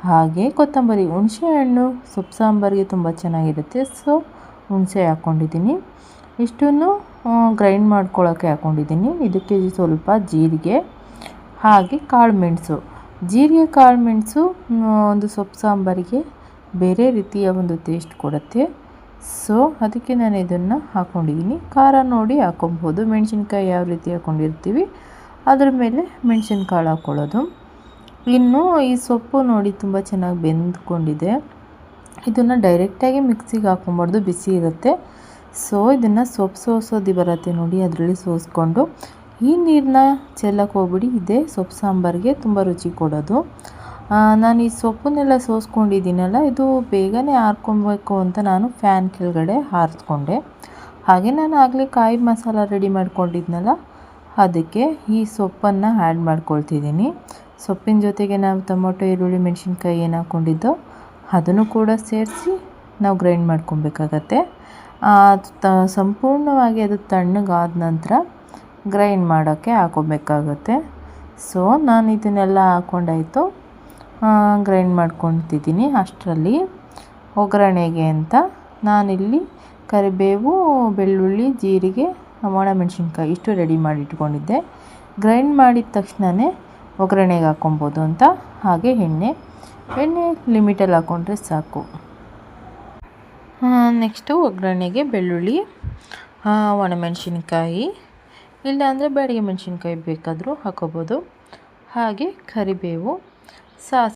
ಹಾಗೆ ಕೊತ್ತಂಬರಿ, ಹುಣಸೆಹಣ್ಣು ಸೊಪ್ಪು ಸಾಂಬಾರಿಗೆ ತುಂಬ ಚೆನ್ನಾಗಿರುತ್ತೆ. ಸೊ ಹುಣಸೆ ಹಾಕ್ಕೊಂಡಿದ್ದೀನಿ. ಇಷ್ಟನ್ನು ಗ್ರೈಂಡ್ ಮಾಡ್ಕೊಳ್ಳೋಕ್ಕೆ ಹಾಕ್ಕೊಂಡಿದ್ದೀನಿ. ಇದಕ್ಕೆ ಸ್ವಲ್ಪ ಜೀರಿಗೆ ಹಾಗೆ ಕಾಳುಮೆಣಸು. ಜೀರಿಗೆ ಕಾಳುಮೆಣಸು ಒಂದು ಸೊಪ್ಪು ಸಾಂಬಾರಿಗೆ ಬೇರೆ ರೀತಿಯ ಒಂದು ಟೇಸ್ಟ್ ಕೊಡುತ್ತೆ. ಸೊ ಅದಕ್ಕೆ ನಾನು ಇದನ್ನು ಹಾಕ್ಕೊಂಡಿದ್ದೀನಿ. ಖಾರ ನೋಡಿ ಹಾಕ್ಕೊಬೋದು. ಮೆಣಸಿನ್ಕಾಯಿ ಯಾವ ರೀತಿ ಹಾಕ್ಕೊಂಡಿರ್ತೀವಿ ಅದ್ರ ಮೇಲೆ ಮೆಣಸಿನ್ಕಾಳು ಹಾಕ್ಕೊಳ್ಳೋದು. ಇನ್ನು ಈ ಸೊಪ್ಪು ನೋಡಿ ತುಂಬ ಚೆನ್ನಾಗಿ ಬೆಂದ್ಕೊಂಡಿದೆ. ಇದನ್ನು ಡೈರೆಕ್ಟಾಗಿ ಮಿಕ್ಸಿಗೆ ಹಾಕ್ಕೊಬಾರ್ದು, ಬಿಸಿ ಇರುತ್ತೆ. ಸೊ ಇದನ್ನು ಸೊಪ್ಪು ಸೋಸೋದು ಬರುತ್ತೆ ನೋಡಿ, ಅದರಲ್ಲಿ ಸೋಸ್ಕೊಂಡು ಈ ನೀರನ್ನ ಚೆಲ್ಲಕ್ಕೆ ಹೋಗ್ಬಿಡಿ. ಇದೇ ಸೊಪ್ಪು ಸಾಂಬಾರಿಗೆ ತುಂಬ ರುಚಿ ಕೊಡೋದು. ನಾನು ಈ ಸೊಪ್ಪನ್ನೆಲ್ಲ ಸೋಸ್ಕೊಂಡಿದ್ದೀನಲ್ಲ, ಇದು ಬೇಗನೆ ಆರ್ಕೊಬೇಕು ಅಂತ ನಾನು ಫ್ಯಾನ್ ಕೆಳಗಡೆ ಆರಿಸ್ಕೊಂಡೆ. ಹಾಗೆ ನಾನು ಆಗಲೇ ಕಾಯಿ ಮಸಾಲ ರೆಡಿ ಮಾಡ್ಕೊಂಡಿದ್ನಲ್ಲ, ಅದಕ್ಕೆ ಈ ಸೊಪ್ಪನ್ನು ಆ್ಯಡ್ ಮಾಡ್ಕೊಳ್ತಿದ್ದೀನಿ. ಸೊಪ್ಪಿನ ಜೊತೆಗೆ ನಾವು ಟೊಮೊಟೊ, ಈರುಳ್ಳಿ, ಮೆಣಸಿನ್ಕಾಯಿ ಏನು ಹಾಕ್ಕೊಂಡಿದ್ದೋ ಅದನ್ನು ಕೂಡ ಸೇರಿಸಿ ನಾವು ಗ್ರೈಂಡ್ ಮಾಡ್ಕೊಬೇಕಾಗತ್ತೆ. ಸಂಪೂರ್ಣವಾಗಿ ಅದು ತಣ್ಣಗಾದ ನಂತರ ಗ್ರೈಂಡ್ ಮಾಡೋಕ್ಕೆ ಹಾಕ್ಕೊಬೇಕಾಗತ್ತೆ. ಸೊ ನಾನು ಇದನ್ನೆಲ್ಲ ಹಾಕ್ಕೊಂಡಾಯಿತು, ಗ್ರೈಂಡ್ ಮಾಡ್ಕೊತಿದ್ದೀನಿ. ಅಷ್ಟರಲ್ಲಿ ಒಗ್ಗರಣೆಗೆ ಅಂತ ನಾನಿಲ್ಲಿ ಕರಿಬೇವು, ಬೆಳ್ಳುಳ್ಳಿ, ಜೀರಿಗೆ, ಒಣಮೆಣಸಿನ್ಕಾಯಿ ಇಷ್ಟು ರೆಡಿ ಮಾಡಿ ಇಟ್ಕೊಂಡಿದ್ದೆ. ಗ್ರೈಂಡ್ ಮಾಡಿದ ತಕ್ಷಣವೇ ಒಗ್ಗರಣೆಗೆ ಹಾಕ್ಕೊಬೋದು ಅಂತ. ಹಾಗೆ ಎಣ್ಣೆ ಲಿಮಿಟಲ್ಲಿ ಹಾಕ್ಕೊಂಡ್ರೆ ಸಾಕು. ನೆಕ್ಸ್ಟು ಒಗ್ಗರಣೆಗೆ ಬೆಳ್ಳುಳ್ಳಿ, ಒಣಮೆಣಸಿನ್ಕಾಯಿ, ಇಲ್ಲಾಂದರೆ ಬ್ಯಾಡಗಿ ಮೆಣಸಿನ್ಕಾಯಿ ಬೇಕಾದರೂ ಹಾಕ್ಕೋಬೋದು. ಹಾಗೆ ಕರಿಬೇವು, ಸಾಸಿವೆ